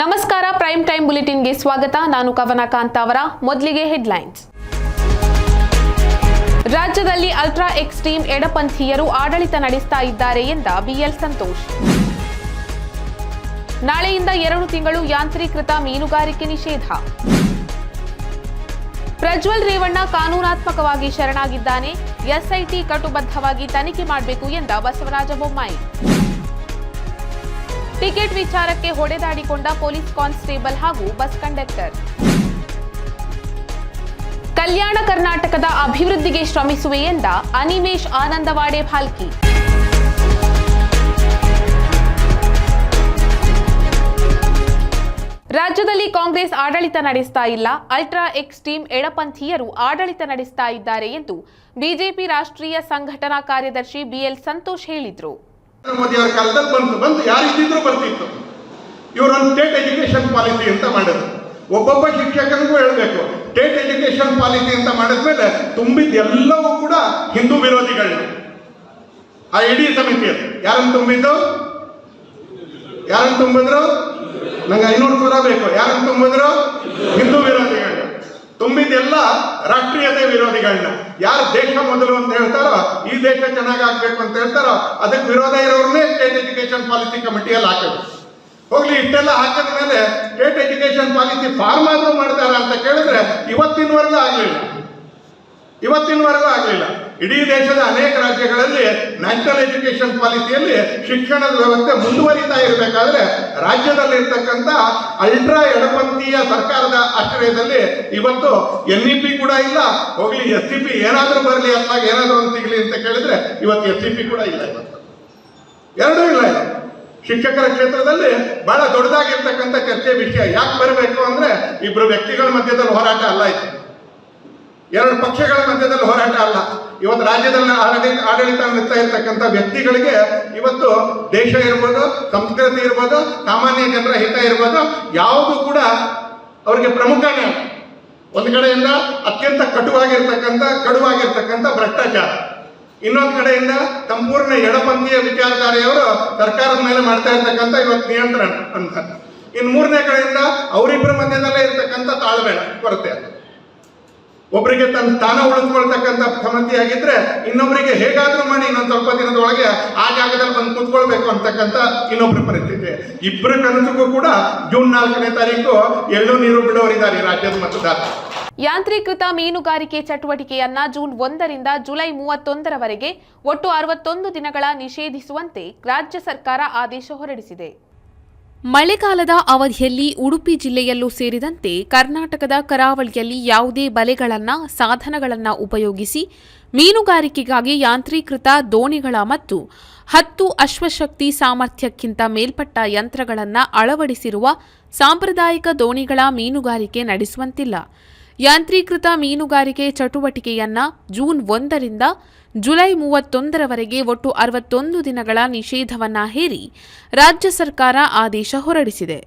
ನಮಸ್ಕಾರ prime time ಬುಲೆಟಿನ್ಗೆ ಸ್ವಾಗತ. ನಾನು ಕವನ ಕಾಂತಾವರ. ಮೊದಲಿಗೆ ಹೆಡ್ಲೈನ್ಸ್. ರಾಜ್ಯದಲ್ಲಿ ಅಲ್ಟ್ರಾ ಎಕ್ಸ್ಟ್ರೀಮ್ ಎಡಪಂಥೀಯರು ಆಡಳಿತ ನಡೆಸ್ತಾ ಇದ್ದಾರೆ ಎಂದ ಬಿಎಲ್ ಸಂತೋಷ್. ನಾಳೆಯಿಂದ 2 ತಿಂಗಳು ಯಾಂತ್ರೀಕೃತ ಮೀನುಗಾರಿಕೆ ನಿಷೇಧ. ಪ್ರಜ್ವಲ್ ರೇವಣ್ಣ ಕಾನೂನಾತ್ಮಕವಾಗಿ ಶರಣಾಗಿದ್ದಾನೆ. ಎಸ್ಐಟಿ ಕಟುಬದ್ಧವಾಗಿ ತನಿಖೆ ಮಾಡಬೇಕು ಎಂದ ಬಸವರಾಜ ಬೊಮ್ಮಾಯಿ. ಟಿಕೆಟ್ ವಿಚಾರಕ್ಕೆ ಹೊಡೆದಾಡಿಕೊಂಡ ಪೊಲೀಸ್ ಕಾನ್ಸ್ಟೇಬಲ್ ಹಾಗೂ ಬಸ್ ಕಂಡಕ್ಟರ್. ಕಲ್ಯಾಣ ಕರ್ನಾಟಕದ ಅಭಿವೃದ್ಧಿಗೆ ಶ್ರಮಿಸುವೆ ಎಂದ ಅನಿಮೇಶ್ ಆನಂದವಾಡೆ ಭಾಲ್ಕಿ. ರಾಜ್ಯದಲ್ಲಿ ಕಾಂಗ್ರೆಸ್ ಆಡಳಿತ ನಡೆಸ್ತಾ ಇಲ್ಲ, ಅಲ್ಟ್ರಾ ಎಕ್ಸ್ಟ್ರೀಮ್ ಎಡಪಂಥೀಯರು ಆಡಳಿತ ನಡೆಸ್ತಾ ಇದ್ದಾರೆ ಎಂದು ಬಿಜೆಪಿ ರಾಷ್ಟ್ರೀಯ ಸಂಘಟನಾ ಕಾರ್ಯದರ್ಶಿ ಬಿಎಲ್ ಸಂತೋಷ್ ಹೇಳಿದರು. ಮೋದಿ ಅವರ ಕಾಲದಲ್ಲಿ ಬಂದು ಯಾರಿದ್ದಿದ್ರು ಬರ್ತಿತ್ತು. ಇವರೊಂದು ಸ್ಟೇಟ್ ಎಜುಕೇಶನ್ ಪಾಲಿಸಿ ಅಂತ ಮಾಡಿದ್ರು. ಒಬ್ಬೊಬ್ಬ ಶಿಕ್ಷಕನಿಗೂ ಹೇಳಬೇಕು, ಸ್ಟೇಟ್ ಎಜುಕೇಶನ್ ಪಾಲಿಸಿ ಅಂತ ಮಾಡಿದ್ಮೇಲೆ ತುಂಬಿದ್ದೆಲ್ಲವೂ ಕೂಡ ಹಿಂದೂ ವಿರೋಧಿಗಳನ್ನ. ಆ ಇಡೀ ಸಮಿತಿಯಲ್ಲಿ ಯಾರನ್ನು ತುಂಬಿದ್ರು? ನಂಗೆ 500 ಪುರ ಬೇಕು. ಯಾರನ್ನು ತುಂಬಿದ್ರು? ಹಿಂದೂ ವಿರೋಧಿಗಳನ್ನ ತುಂಬಿದ್ದೆಲ್ಲ ರಾಷ್ಟ್ರೀಯತೆ ವಿರೋಧಿಗಳನ್ನ. ಯಾರು ದೇಶ ಮೊದಲು ಅಂತ ಹೇಳ್ತಾರೋ, ಈ ದೇಶ ಚೆನ್ನಾಗಾಗಬೇಕು ಅಂತ ಹೇಳ್ತಾರೋ, ಅದಕ್ಕೆ ವಿರೋಧ ಇರೋರನ್ನೇ ಸ್ಟೇಟ್ ಎಜುಕೇಶನ್ ಪಾಲಿಸಿ ಕಮಿಟಿಯಲ್ಲಿ ಹಾಕೋದು. ಹೋಗ್ಲಿ, ಇಷ್ಟೆಲ್ಲ ಹಾಕಿದ ಮೇಲೆ ಸ್ಟೇಟ್ ಎಜುಕೇಶನ್ ಪಾಲಿಸಿ ಫಾರ್ಮ್ ಆದ್ರೂ ಮಾಡ್ತಾರ ಅಂತ ಕೇಳಿದ್ರೆ ಇವತ್ತಿನವರೆಗೂ ಆಗಲಿಲ್ಲ. ಇಡೀ ದೇಶದ ಅನೇಕ ರಾಜ್ಯಗಳಲ್ಲಿ ನ್ಯಾಷನಲ್ ಎಜುಕೇಶನ್ ಪಾಲಿಸಿಯಲ್ಲಿ ಶಿಕ್ಷಣದ ವ್ಯವಸ್ಥೆ ಮುಂದುವರಿತಾ ಇರಬೇಕಾದ್ರೆ ರಾಜ್ಯದಲ್ಲಿ ಇರ್ತಕ್ಕಂಥ ಅಲ್ಟ್ರಾ ಎಡಪಂಥೀಯ ಸರ್ಕಾರದ ಆಶ್ರಯದಲ್ಲಿ ಇವತ್ತು NEP ಕೂಡ ಇಲ್ಲ. ಹೋಗ್ಲಿ, SCP ಏನಾದ್ರೂ ಬರಲಿ, ಅತ್ಲಾಗ ಏನಾದ್ರೂ ಒಂದು ಸಿಗಲಿ ಅಂತ ಕೇಳಿದ್ರೆ ಇವತ್ತು SCP ಕೂಡ ಇಲ್ಲ. ಎರಡೂ ಇಲ್ಲ. ಶಿಕ್ಷಕರ ಕ್ಷೇತ್ರದಲ್ಲಿ ಬಹಳ ದೊಡ್ಡದಾಗಿರ್ತಕ್ಕಂಥ ಚರ್ಚೆ ವಿಷಯ. ಯಾಕೆ ಬರಬೇಕು ಅಂದ್ರೆ, ಇಬ್ರು ವ್ಯಕ್ತಿಗಳ ಮಧ್ಯದಲ್ಲಿ ಹೋರಾಟ ಅಲ್ಲ, ಇದು 2 ಪಕ್ಷಗಳ ಮಧ್ಯದಲ್ಲಿ ಹೋರಾಟ ಅಲ್ಲ. ಇವತ್ತು ರಾಜ್ಯದಲ್ಲಿ ಆಡಳಿತ ನಡೆಸ್ತಾ ಇರ್ತಕ್ಕಂಥ ವ್ಯಕ್ತಿಗಳಿಗೆ ಇವತ್ತು ದೇಶ ಇರ್ಬೋದು, ಸಂಸ್ಕೃತಿ ಇರ್ಬೋದು, ಸಾಮಾನ್ಯ ಜನರ ಹಿತ ಇರ್ಬೋದು, ಯಾವುದು ಕೂಡ ಅವರಿಗೆ ಪ್ರಮುಖನೇ. ಒಂದು ಕಡೆಯಿಂದ ಅತ್ಯಂತ ಕಡುವಾಗಿರ್ತಕ್ಕಂಥ ಭ್ರಷ್ಟಾಚಾರ, ಇನ್ನೊಂದು ಕಡೆಯಿಂದ ಸಂಪೂರ್ಣ ಎಡಪಂಥೀಯ ವಿಚಾರಧಾರೆಯವರು ಸರ್ಕಾರದ ಮೇಲೆ ಮಾಡ್ತಾ ಇರ್ತಕ್ಕಂಥ ಇವತ್ತು ನಿಯಂತ್ರಣ ಅಂತ. ಇನ್ನು 3ನೇ ಕಡೆಯಿಂದ ಅವರಿಬ್ಬರ ಮಧ್ಯದಲ್ಲೇ ಇರ್ತಕ್ಕಂಥ ತಾಳ್ಮೆ ಕೊರತೆ. ಒಬ್ಬರಿಗೆ ತನ್ನ ಸ್ಥಾನ ಉಳಿಸ್ಕೊಳ್ತಕ್ಕಂಥ ಸಮಸ್ಯೆ ಆಗಿದ್ರೆ ಇನ್ನೊಬ್ಬರಿಗೆ ಹೇಗಾದ್ರೂ ಮಾಡಿ ಇನ್ನೊಂದು ಸ್ವಲ್ಪ ದಿನದೊಳಗೆ ಆ ಜಾಗದಲ್ಲಿ ಬಂದು ಕೂತ್ಕೊಳ್ಬೇಕು ಅಂತಕ್ಕಂಥ ಇನ್ನೊಬ್ಬರ ಪರಿಸ್ಥಿತಿ. ಇಬ್ಬರ ಕನಸಿಗೂ ಕೂಡ ಜೂನ್ 4ನೇ ತಾರೀಕು ಎಳ್ಳು ನೀರು ಬಿಡೋರಿದ್ದಾರೆ ರಾಜ್ಯದ ಮತದಾರ. ಯಾಂತ್ರೀಕೃತ ಮೀನುಗಾರಿಕೆ ಚಟುವಟಿಕೆಯನ್ನ ಜೂನ್ 1ರಿಂದ ಜುಲೈ 31ರವರೆಗೆ ಒಟ್ಟು 61 ದಿನಗಳ ನಿಷೇಧಿಸುವಂತೆ ರಾಜ್ಯ ಸರ್ಕಾರ ಆದೇಶ ಹೊರಡಿಸಿದೆ. ಮಳೆಗಾಲದ ಅವಧಿಯಲ್ಲಿ ಉಡುಪಿ ಜಿಲ್ಲೆಯಲ್ಲೂ ಸೇರಿದಂತೆ ಕರ್ನಾಟಕದ ಕರಾವಳಿಯಲ್ಲಿ ಯಾವುದೇ ಬಲೆಗಳನ್ನು, ಸಾಧನಗಳನ್ನು ಉಪಯೋಗಿಸಿ ಮೀನುಗಾರಿಕೆಗಾಗಿ ಯಾಂತ್ರೀಕೃತ ದೋಣಿಗಳ ಮತ್ತು 10 ಅಶ್ವಶಕ್ತಿ ಸಾಮರ್ಥ್ಯಕ್ಕಿಂತ ಮೇಲ್ಪಟ್ಟ ಯಂತ್ರಗಳನ್ನು ಅಳವಡಿಸಿರುವ ಸಾಂಪ್ರದಾಯಿಕ ದೋಣಿಗಳ ಮೀನುಗಾರಿಕೆ ನಡೆಸುವಂತಿಲ್ಲ. ಯಾಂತ್ರೀಕೃತ ಮೀನುಗಾರಿಕೆ ಚಟುವಟಿಕೆಯನ್ನ ಜೂನ್ 1ರಿಂದ ಜುಲೈ 31ರವರೆಗೆ ಒಟ್ಟು 61 ದಿನಗಳ ನಿಷೇಧವನ್ನ ಹೇರಿ ರಾಜ್ಯ ಸರ್ಕಾರ ಆದೇಶ ಹೊರಡಿಸಿದೆ.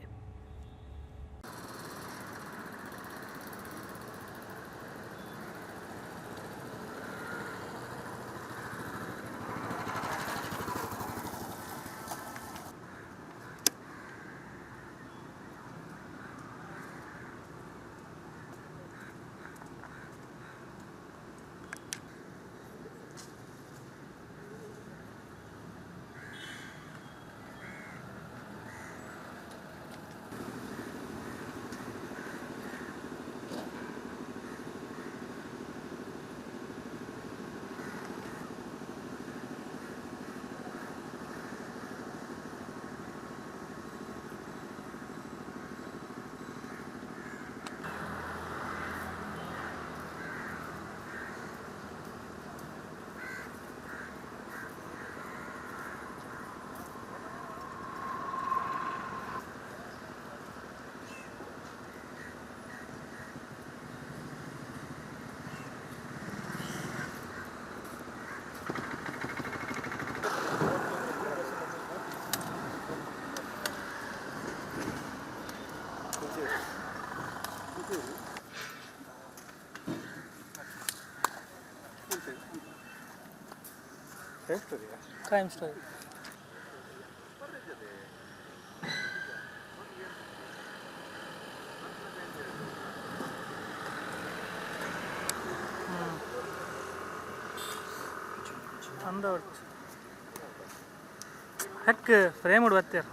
Crime story. ಹಕ್ಕೆ ಫ್ರೇಮ್ ಉಡ್ಬತ್ತೀರ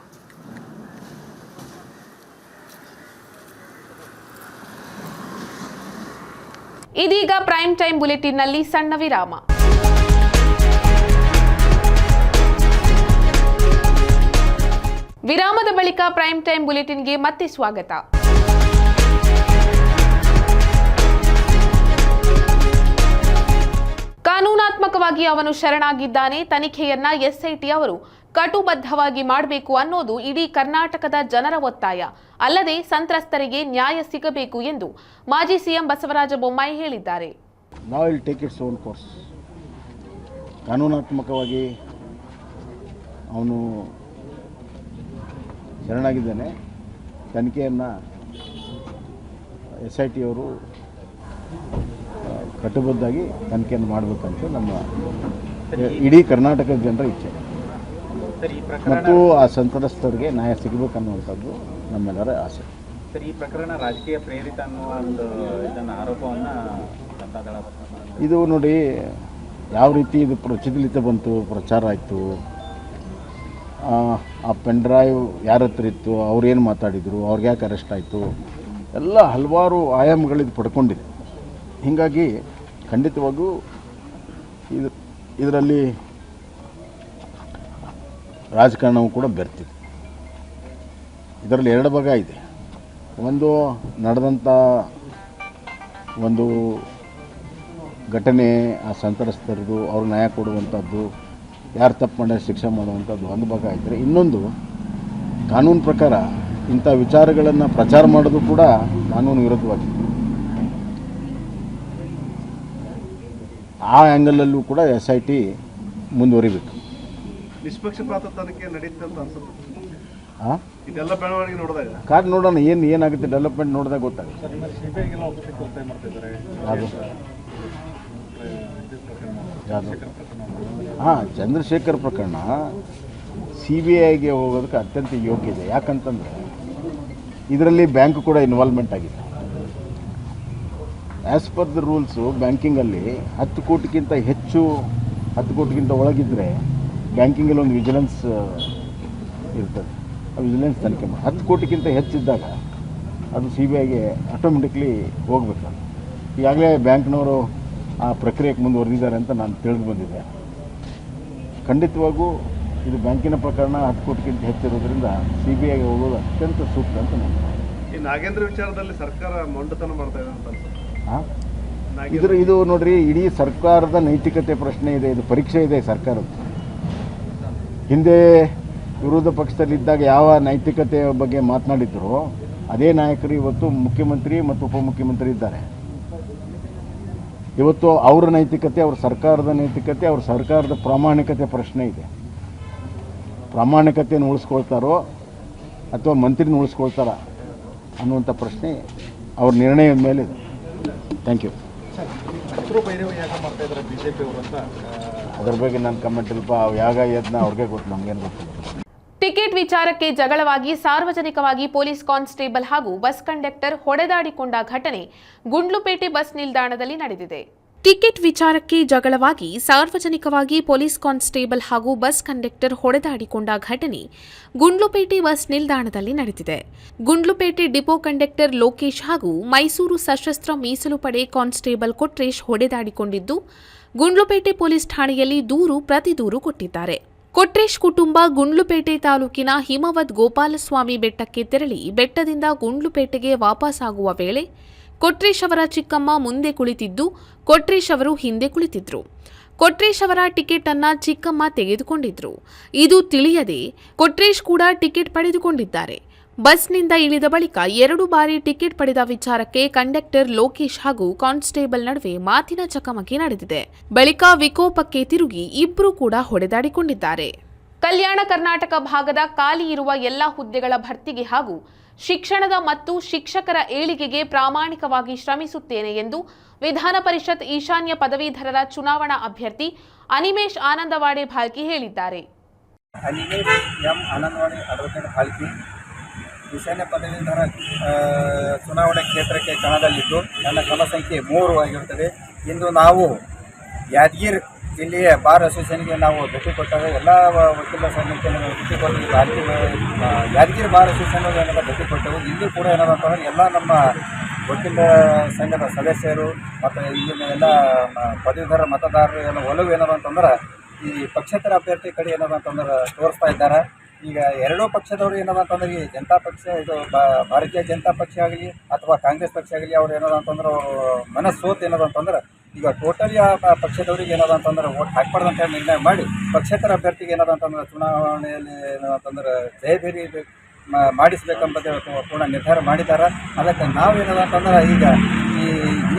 ಇದೀಗ ಪ್ರೈಮ್ ಟೈಮ್ ಬುಲೆಟಿನ್ನಲ್ಲಿ ಸಣ್ಣ ವಿರಾಮ. ವಿರಾಮದ ಬಳಿಕ ಪ್ರೈಮ್ ಟೈಮ್ ಬುಲೆಟಿನ್ಗೆ ಮತ್ತೆ ಸ್ವಾಗತ. ಕಾನೂನಾತ್ಮಕವಾಗಿ ಅವನು ಶರಣಾಗಿದ್ದಾನೆ. ತನಿಖೆಯನ್ನ ಎಸ್ಐಟಿ ಅವರು ಕಟುಬದ್ಧವಾಗಿ ಮಾಡಬೇಕು ಅನ್ನೋದು ಇಡೀ ಕರ್ನಾಟಕದ ಜನರ ಒತ್ತಾಯ. ಅಲ್ಲದೆ ಸಂತ್ರಸ್ತರಿಗೆ ನ್ಯಾಯ ಸಿಗಬೇಕು ಎಂದು ಮಾಜಿ ಸಿಎಂ ಬಸವರಾಜ ಬೊಮ್ಮಾಯಿ ಹೇಳಿದ್ದಾರೆ. Now it will take its own course. ಕಾನೂನಾತ್ಮಕವಾಗಿ ಅವನು ಶರಣಾಗಿದ್ದಾನೆ. ತನಿಖೆಯನ್ನು SIT ಅವರು ಕಟ್ಟುಬದ್ಧಾಗಿ ತನಿಖೆಯನ್ನು ಮಾಡಬೇಕಂತ ನಮ್ಮ ಇಡೀ ಕರ್ನಾಟಕದ ಜನರ ಇಚ್ಛೆ ಮತ್ತು ಆ ಸಂತ್ರಸ್ತರಿಗೆ ನ್ಯಾಯ ಸಿಗಬೇಕನ್ನುವಂಥದ್ದು ನಮ್ಮೆಲ್ಲರ ಆಸೆ. ಸರ್, ಈ ಪ್ರಕರಣ ರಾಜಕೀಯ ಪ್ರೇರಿತ ಅನ್ನುವ ಒಂದು ಇದನ್ನು ಆರೋಪವನ್ನು ಇದು ನೋಡಿ ಯಾವ ರೀತಿ ಇದು ಪ್ರಚಲಿತ ಬಂತು, ಪ್ರಚಾರ ಆಯಿತು, ಆ ಪೆನ್ ಡ್ರೈವ್ ಯಾರ ಹತ್ರ ಇತ್ತು, ಅವ್ರೇನು ಮಾತಾಡಿದರು, ಅವ್ರಿಗೆ ಯಾಕೆ ಅರೆಸ್ಟ್ ಆಯಿತು, ಎಲ್ಲ ಹಲವಾರು ಆಯಾಮಗಳಿದು ಪಡ್ಕೊಂಡಿದೆ. ಹೀಗಾಗಿ ಖಂಡಿತವಾಗೂ ಇದರಲ್ಲಿ ರಾಜಕಾರಣವೂ ಕೂಡ ಬೆರ್ತಿದೆ. ಇದರಲ್ಲಿ ಎರಡು ಭಾಗ ಇದೆ. ಒಂದು ನಡೆದಂಥ ಒಂದು ಘಟನೆ, ಆ ಸಂತ್ರಸ್ತರದು ಅವ್ರು ನ್ಯಾಯ ಕೊಡುವಂಥದ್ದು, ಯಾರು ತಪ್ಪು ಮಾಡಿದ್ರೆ ಶಿಕ್ಷೆ ಮಾಡುವಂಥದ್ದು ಒಂದು ಭಾಗ ಇದ್ದರೆ, ಇನ್ನೊಂದು ಕಾನೂನು ಪ್ರಕಾರ ಇಂಥ ವಿಚಾರಗಳನ್ನು ಪ್ರಚಾರ ಮಾಡೋದು ಕೂಡ ಕಾನೂನು ವಿರುದ್ಧವಾಗಿದೆ. ಆ ಆ್ಯಂಗಲಲ್ಲೂ ಕೂಡ SIT ಮುಂದುವರಿಬೇಕು. ನಿಷ್ಪಕ್ಷಪಾತ ತನಿಖೆ ನಡೀತದೆ ಅಂತ ಅನ್ಸುತ್ತೆ. ಹಾಂ, ಇದೆಲ್ಲ ಬೆಳವಣಿಗೆ ನೋಡಿದಾಗ ಕಾದು ನೋಡೋಣ ಏನಾಗುತ್ತೆ, ಡೆವಲಪ್ಮೆಂಟ್ ನೋಡಿದಾಗ ಗೊತ್ತಾಗುತ್ತೆ. ಯಾವುದು? ಹಾಂ, ಚಂದ್ರಶೇಖರ್ ಪ್ರಕರಣ CBIಗೆ ಹೋಗೋದಕ್ಕೆ ಅತ್ಯಂತ ಯೋಗ್ಯ ಇದೆ. ಯಾಕಂತಂದರೆ ಇದರಲ್ಲಿ ಬ್ಯಾಂಕ್ ಕೂಡ ಇನ್ವಾಲ್ವ್ಮೆಂಟ್ ಆಗಿದೆ. ಆ್ಯಸ್ ಪರ್ ದ ರೂಲ್ಸು ಬ್ಯಾಂಕಿಂಗಲ್ಲಿ 10 ಕೋಟಿಗಿಂತ ಹೆಚ್ಚು, 10 ಕೋಟಿಗಿಂತ ಒಳಗಿದ್ದರೆ ಬ್ಯಾಂಕಿಂಗಲ್ಲಿ ಒಂದು ವಿಜಿಲೆನ್ಸ್ ಇರ್ತದೆ. ಆ ವಿಜಿಲೆನ್ಸ್ ತನಿಖೆ ಮಾಡಿ 10 ಕೋಟಿಗಿಂತ ಹೆಚ್ಚಿದ್ದಾಗ ಅದು CBIಗೆ ಆಟೋಮೆಟಿಕ್ಲಿ ಹೋಗಬೇಕು. ಈಗಾಗಲೇ ಬ್ಯಾಂಕ್ನವರು ಆ ಪ್ರಕ್ರಿಯೆಗೆ ಮುಂದುವರೆದಿದ್ದಾರೆ ಅಂತ ನಾನು ತಿಳಿದು ಬಂದಿದೆ. ಖಂಡಿತವಾಗೂ ಇದು ಬ್ಯಾಂಕಿನ ಪ್ರಕರಣ 10 ಕೋಟಿಗಿಂತ ಹೆಚ್ಚಿರೋದ್ರಿಂದ CBIಗೆ ಹೋಗೋದು ಅತ್ಯಂತ ಸೂಕ್ತ ಅಂತ ನಾನು. ಈ ನಾಗೇಂದ್ರ ವಿಚಾರದಲ್ಲಿ ಸರ್ಕಾರ ಮೊಂಡತನ ಮಾಡ್ತಾ ಇದೆ ಅಂತ ಅನ್ಸುತ್ತೆ. ಹಾಂ, ಇದು ನೋಡ್ರಿ, ಇಡೀ ಸರ್ಕಾರದ ನೈತಿಕತೆ ಪ್ರಶ್ನೆ ಇದೆ. ಇದು ಪರೀಕ್ಷೆ ಇದೆ ಸರ್ಕಾರದ. ಹಿಂದೆ ವಿರೋಧ ಪಕ್ಷದಲ್ಲಿದ್ದಾಗ ಯಾವ ನೈತಿಕತೆಯ ಬಗ್ಗೆ ಮಾತನಾಡಿದ್ರು ಅದೇ ನಾಯಕರು ಇವತ್ತು ಮುಖ್ಯಮಂತ್ರಿ ಮತ್ತು ಉಪಮುಖ್ಯಮಂತ್ರಿ ಇದ್ದಾರೆ. ಇವತ್ತು ಅವರ ನೈತಿಕತೆ, ಅವ್ರ ಸರ್ಕಾರದ ನೈತಿಕತೆ, ಅವ್ರ ಸರ್ಕಾರದ ಪ್ರಾಮಾಣಿಕತೆ ಪ್ರಶ್ನೆ ಇದೆ. ಪ್ರಾಮಾಣಿಕತೆಯನ್ನು ಉಳಿಸ್ಕೊಳ್ತಾರೋ ಅಥವಾ ಮಂತ್ರಿನ ಉಳಿಸ್ಕೊಳ್ತಾರ ಅನ್ನುವಂಥ ಪ್ರಶ್ನೆ ಅವ್ರ ನಿರ್ಣಯದ ಮೇಲೆ ಇದೆ. Thank you. ಅದ್ರ ಬಗ್ಗೆ ನಾನು ಕಮೆಂಟ್ ಇಲ್ಪ. ಯಾಗ ಯತ್ನ ಅವ್ರಿಗೆ ಗೊತ್ತು, ನಮಗೇನು ಗೊತ್ತಿಲ್ಲ. ಟಿಕೆಟ್ ವಿಚಾರಕ್ಕೆ ಜಗಳವಾಗಿ ಸಾರ್ವಜನಿಕವಾಗಿ ಪೊಲೀಸ್ ಕಾನ್ಸ್ಟೇಬಲ್ ಹಾಗೂ ಬಸ್ ಕಂಡಕ್ಟರ್ ಹೊಡೆದಾಡಿಕೊಂಡ ಘಟನೆ ಗುಂಡ್ಲುಪೇಟೆ ಬಸ್ ನಿಲ್ದಾಣದಲ್ಲಿ ನಡೆದಿದೆ. ಟಿಕೆಟ್ ವಿಚಾರಕ್ಕೆ ಜಗಳವಾಗಿ ಸಾರ್ವಜನಿಕವಾಗಿ ಪೊಲೀಸ್ ಕಾನ್ಸ್ಟೇಬಲ್ ಹಾಗೂ ಬಸ್ ಕಂಡಕ್ಟರ್ ಹೊಡೆದಾಡಿಕೊಂಡ ಘಟನೆ ಗುಂಡ್ಲುಪೇಟೆ ಬಸ್ ನಿಲ್ದಾಣದಲ್ಲಿ ನಡೆದಿದೆ. ಗುಂಡ್ಲುಪೇಟೆ ಡಿಪೋ ಕಂಡಕ್ಟರ್ ಲೋಕೇಶ್ ಹಾಗೂ ಮೈಸೂರು ಸಶಸ್ತ್ರ ಮೀಸಲು ಪಡೆ ಕಾನ್ಸ್ಟೇಬಲ್ ಕೊಟ್ರೇಶ್ ಹೊಡೆದಾಡಿಕೊಂಡಿದ್ದು, ಗುಂಡ್ಲುಪೇಟೆ ಪೊಲೀಸ್ ಠಾಣೆಯಲ್ಲಿ ಪ್ರತಿ ದೂರು ಕೊಟ್ಟಿದ್ದಾರೆ. ಕೊಟ್ರೇಶ್ ಕುಟುಂಬ ಗುಂಡ್ಲುಪೇಟೆ ತಾಲೂಕಿನ ಹಿಮವದ್ ಗೋಪಾಲಸ್ವಾಮಿ ಬೆಟ್ಟಕ್ಕೆ ತೆರಳಿ ಬೆಟ್ಟದಿಂದ ಗುಂಡ್ಲುಪೇಟೆಗೆ ವಾಪಸ್ಸಾಗುವ ವೇಳೆ ಕೊಟ್ರೇಶ್ ಅವರ ಚಿಕ್ಕಮ್ಮ ಮುಂದೆ ಕುಳಿತಿದ್ದು, ಕೊಟ್ರೇಶ್ ಅವರು ಹಿಂದೆ ಕುಳಿತಿದ್ರು. ಕೊಟ್ರೇಶ್ ಅವರ ಟಿಕೆಟ್ ಅನ್ನ ಚಿಕ್ಕಮ್ಮ ತೆಗೆದುಕೊಂಡಿದ್ರು. ಇದು ತಿಳಿಯದೆ ಕೊಟ್ರೇಶ್ ಕೂಡ ಟಿಕೆಟ್ ಪಡೆದುಕೊಂಡಿದ್ದಾರೆ. ಬಸ್ನಿಂದ ಇಳಿದ ಬಳಿಕ 2 ಬಾರಿ ಟಿಕೆಟ್ ಪಡೆದ ವಿಚಾರಕ್ಕೆ ಕಂಡಕ್ಟರ್ ಲೋಕೇಶ್ ಹಾಗೂ ಕಾನ್ಸ್ಟೇಬಲ್ ನಡುವೆ ಮಾತಿನ ಚಕಮಕಿ ನಡೆದಿದೆ. ಬಳಿಕ ವಿಕೋಪಕ್ಕೆ ತಿರುಗಿ ಇಬ್ಬರು ಕೂಡ ಹೊಡೆದಾಡಿಕೊಂಡಿದ್ದಾರೆ. ಕಲ್ಯಾಣ ಕರ್ನಾಟಕ ಭಾಗದ ಖಾಲಿ ಇರುವ ಎಲ್ಲ ಹುದ್ದೆಗಳ ಭರ್ತಿಗೆ ಹಾಗೂ ಶಿಕ್ಷಣದ ಮತ್ತು ಶಿಕ್ಷಕರ ಏಳಿಗೆಗೆ ಪ್ರಾಮಾಣಿಕವಾಗಿ ಶ್ರಮಿಸುತ್ತೇನೆ ಎಂದು ವಿಧಾನ ಪರಿಷತ್ ಈಶಾನ್ಯ ಪದವೀಧರರ ಚುನಾವಣಾ ಅಭ್ಯರ್ಥಿ ಅನಿಮೇಶ್ ಆನಂದವಾಡೆ ಭಾಲ್ಕಿ ಹೇಳಿದ್ದಾರೆ. ಅನಿಮೇಶ್ ಎಂ ಆನಂದವಾಡೆ ಅಡ್ವೊಕೇಟ್ ಭಾಲ್ಕಿ ಈಶಾನ್ಯ ಪದವೀಧರ ಚುನಾವಣೆ ಕ್ಷೇತ್ರಕ್ಕೆ ಕಣದಲ್ಲಿದ್ದು ನನ್ನ ಕ್ರಮ ಸಂಖ್ಯೆ 3 ಆಗಿರುತ್ತದೆ. ಇಂದು ನಾವು ಯಾದಗಿರಿ ಜಿಲ್ಲೆಯ ಬಾರ್ ಅಸೋಸಿಯೇಷನ್ಗೆ ನಾವು ಭೇಟಿ ಕೊಟ್ಟಾಗ ಎಲ್ಲ ವಕೀಲರ ಸಮಿತಿಯನ್ನು ಭೇಟಿ ಕೊಟ್ಟು ಯಾದಗಿರಿ ಬಾರ್ ಅಸೋಸಿಯೇಷನ್ ಏನಾದ ಭೇಟಿ ಕೊಟ್ಟೆವು. ಇಲ್ಲೂ ಕೂಡ ಏನಾದಂತಂದ್ರೆ ಎಲ್ಲ ನಮ್ಮ ವಕೀಲ ಸಂಘದ ಸದಸ್ಯರು ಮತ್ತು ಇಲ್ಲಿನ ಎಲ್ಲ ಪದವೀಧರ ಮತದಾರರು ಎಲ್ಲ ಒಲವು ಏನದಂತಂದ್ರೆ ಈ ಪಕ್ಷೇತರ ಅಭ್ಯರ್ಥಿ ಕಡೆ ಏನದಂತಂದ್ರೆ ತೋರಿಸ್ತಾ ಇದ್ದಾರೆ. ಈಗ ಎರಡೂ ಪಕ್ಷದವರು ಏನದಂತಂದ್ರೆ ಈ ಜನತಾ ಪಕ್ಷ ಇದು ಭಾರತೀಯ ಜನತಾ ಪಕ್ಷ ಆಗಲಿ ಅಥವಾ ಕಾಂಗ್ರೆಸ್ ಪಕ್ಷ ಆಗಲಿ ಅವ್ರು ಏನದಂತಂದ್ರೆ ಅವರು ಮನಸ್ಸೋತು ಏನದಂತಂದ್ರೆ ಈಗ ಟೋಟಲಿ ಆ ಪಕ್ಷದವ್ರಿಗೆ ಏನದಂತಂದ್ರೆ ಓಟ್ ಹಾಕ್ಬಾರ್ದು ಅಂತ ನಿರ್ಣಯ ಮಾಡಿ ಪಕ್ಷೇತರ ಅಭ್ಯರ್ಥಿಗೆ ಏನದಂತಂದ್ರೆ ಚುನಾವಣೆಯಲ್ಲಿ ಏನದಂತಂದ್ರೆ ಜಯಭೇರಿ ಮಾಡಿಸ್ಬೇಕಂಬುದೇ ಪೂರ್ಣ ನಿರ್ಧಾರ ಮಾಡಿದ್ದಾರೆ. ಅದಕ್ಕೆ ನಾವು ಏನದಂತಂದ್ರೆ ಈಗ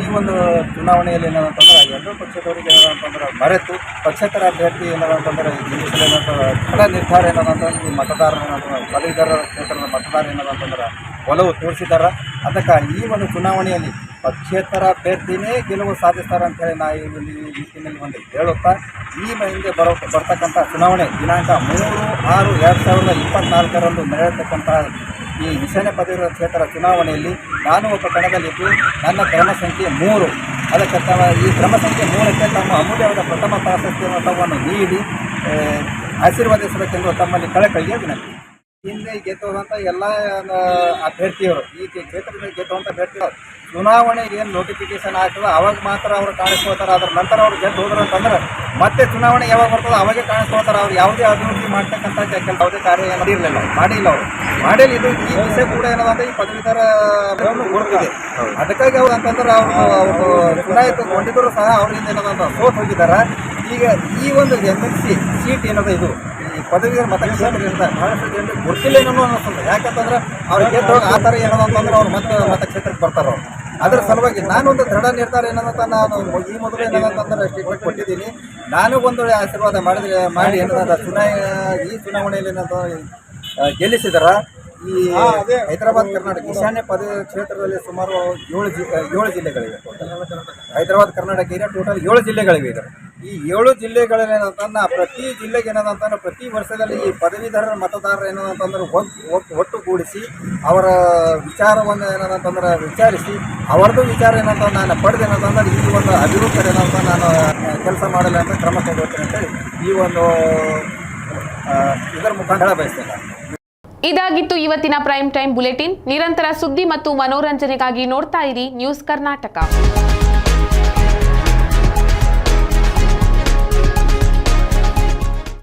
ಈ ಒಂದು ಚುನಾವಣೆಯಲ್ಲಿ ಏನದಂತಂದ್ರೆ ಎರಡೂ ಪಕ್ಷದವರಿಗೆ ಏನದಂತಂದ್ರೆ ಮರೆತು ಪಕ್ಷೇತರ ಅಭ್ಯರ್ಥಿ ಏನದಂತಂದ್ರೆ ಗೆಲ್ಲಿಸಲು ದೃಢ ನಿರ್ಧಾರ ಏನದಂತಂದ್ರೆ ಈ ಮತದಾರ ಪದವೀಧರ ಕ್ಷೇತ್ರದ ಮತದಾರ ಏನದಂತಂದ್ರೆ ಒಲವು ತೋರಿಸಿದ್ದಾರೆ. ಅದಕ್ಕೆ ಈ ಒಂದು ಚುನಾವಣೆಯಲ್ಲಿ ಪಕ್ಷೇತರ ಅಭ್ಯರ್ಥಿನೇ ಗೆಲುವು ಸಾಧಿಸ್ತಾರೆ ಅಂತೇಳಿ ನಾ ಈ ನಿಟ್ಟಿನಲ್ಲಿ ಒಂದು ಹೇಳುತ್ತಾ ಈ ಹಿಂದೆ ಬರ್ತಕ್ಕಂಥ ಚುನಾವಣೆ ದಿನಾಂಕ 3/6/2024 ನಡೆಯತಕ್ಕಂಥ ಈ ಈಶಾನ್ಯ ಪದವೀಧರ ಕ್ಷೇತ್ರ ಚುನಾವಣೆಯಲ್ಲಿ ನಾನು ಒಬ್ಬ ಕಣದಲ್ಲಿದ್ದು ನನ್ನ ಕ್ರಮ ಸಂಖ್ಯೆ 3 ಅದಕ್ಕೆ ಈ ಕ್ರಮ ಸಂಖ್ಯೆ 3ಕ್ಕೆ ತಮ್ಮ ಅಮೂಲ್ಯವಾದ ಪ್ರಥಮ ಪ್ರಾಶಸ್ತ್ಯ ಮತವನ್ನು ನೀಡಿ ಆಶೀರ್ವಾದಿಸಬೇಕೆಂದು ತಮ್ಮಲ್ಲಿ ಕಳಕಳಿಗೆ ವಿನಂತಿ. ಹಿಂದೆ ಗೆದ್ದಂಥ ಎಲ್ಲ ಅಭ್ಯರ್ಥಿಯವರು ಈ ಕ್ಷೇತ್ರದಲ್ಲಿ ಗೆದ್ದಂಥ ಅಭ್ಯರ್ಥಿಗಳು ಚುನಾವಣೆಗೆ ಏನು ನೋಟಿಫಿಕೇಶನ್ ಆಗ್ತದೆ ಅವಾಗ ಮಾತ್ರ ಅವರು ಕಾಣಿಸ್ಕೊಳ್ತಾರೆ. ಅದ್ರ ನಂತರ ಅವ್ರು ಗೆದ್ದು ಹೋದ್ರು ಅಂತಂದ್ರೆ ಮತ್ತೆ ಚುನಾವಣೆ ಯಾವಾಗ ಬರ್ತದೆ ಅವಾಗೇ ಕಾಣಿಸ್ಕೊಳ್ತಾರೆ. ಅವ್ರು ಯಾವುದೇ ಅಭಿವೃದ್ಧಿ ಮಾಡ್ತಕ್ಕಂಥ ಯಾವುದೇ ಕಾರ್ಯ ಮಾಡಿರಲಿಲ್ಲ, ಮಾಡಿಲ್ಲ ಅವರು ಮಾಡಿಲ್ಲ. ಇದು ಈ ವಿಷಯ ಕೂಡ ಏನದಂದ್ರೆ ಈ ಪದವೀಧರ ಗೊತ್ತಿದೆ. ಅದಕ್ಕಾಗಿ ಅವ್ರು ಅಂತಂದ್ರೆ ಅವರು ಚುನಾಯಿತಗೊಂಡಿದ್ರು ಸಹ ಅವರಿಂದ ಏನದಂತ ಸೋತ್ ಹೋಗಿದ್ದಾರೆ. ಈಗ ಈ ಒಂದು MLC ಸೀಟ್ ಏನದ ಇದು ಈ ಪದವೀಧರ ಮತಕ್ಷೇತ್ರದಿಂದ ಬಹಳಷ್ಟು ಜನರಿಗೆ ಗೊತ್ತಿಲ್ಲ ಏನೋ ಅನ್ನಿಸ್ತದೆ. ಯಾಕಂತಂದ್ರೆ ಅವ್ರಿಗೆ ಗೆದ್ದು ಆ ಥರ ಏನದಂತಂದ್ರೆ ಅವ್ರು ಮತ್ತೆ ಮತಕ್ಷೇತ್ರಕ್ಕೆ ಬರ್ತಾರೆ ಅವ್ರು. ಅದರ ಸಲುವಾಗಿ ನಾನೊಂದು ದೃಢ ನಿರ್ಧಾರ ಏನಂತ ನಾನು ಈ ಮೊದಲು ಏನಂತಂದ್ರೆ ಸ್ಟೇಟ್ಮೆಂಟ್ ಕೊಟ್ಟಿದ್ದೀನಿ. ನಾನು ಒಂದು ಆಶೀರ್ವಾದ ಮಾಡಿ ಏನಂತ ಈ ಚುನಾವಣೆಯಲ್ಲಿ ಏನಂತ ಗೆಲ್ಲಿಸಿದಾರ. ಈ ಹೈದರಾಬಾದ್ ಕರ್ನಾಟಕ ಈಶಾನ್ಯ ಪದವಿ ಕ್ಷೇತ್ರದಲ್ಲಿ ಸುಮಾರು 7 ಜಿಲ್ಲೆಗಳಿವೆ. ಹೈದರಾಬಾದ್ ಕರ್ನಾಟಕ ಏರಿಯಾ ಟೋಟಲ್ 7 ಜಿಲ್ಲೆಗಳಿವೆ. ಇದರ ಈ 7 ಜಿಲ್ಲೆಗಳಲ್ಲಿ ಏನಂತಂದ್ರೆ ಪ್ರತಿ ಜಿಲ್ಲೆಗೆ ಏನದಂತಂದ್ರೆ ಪ್ರತಿ ವರ್ಷದಲ್ಲಿ ಈ ಪದವೀಧರ ಮತದಾರರು ಏನಂತಂದ್ರೆ ಒಟ್ಟುಗೂಡಿಸಿ ಅವರ ವಿಚಾರವನ್ನು ಏನಂತಂದ್ರೆ ವಿಚಾರಿಸಿ ಅವರದ್ದು ವಿಚಾರ ಏನಂತ ನಾನು ಪಡೆದು ಏನಂತಂದ್ರೆ ಈ ಒಂದು ಅಭಿವೃದ್ಧಿ ಏನಂತ ನಾನು ಕೆಲಸ ಮಾಡಲ್ಲ ಅಂತ ಕ್ರಮ ತಗೊಳ್ತೇನೆ ಅಂತೇಳಿ ಈ ಒಂದು ಇದರ ಮುಖಾಂತರ ಬಯಸ್ತೇನೆ. ಇದಾಗಿತ್ತು ಇವತ್ತಿನ ಪ್ರೈಮ್ ಟೈಮ್ ಬುಲೆಟಿನ್. ನಿರಂತರ ಸುದ್ದಿ ಮತ್ತು ಮನೋರಂಜನೆಗಾಗಿ ನೋಡ್ತಾ ಇರಿ ನ್ಯೂಸ್ ಕರ್ನಾಟಕ.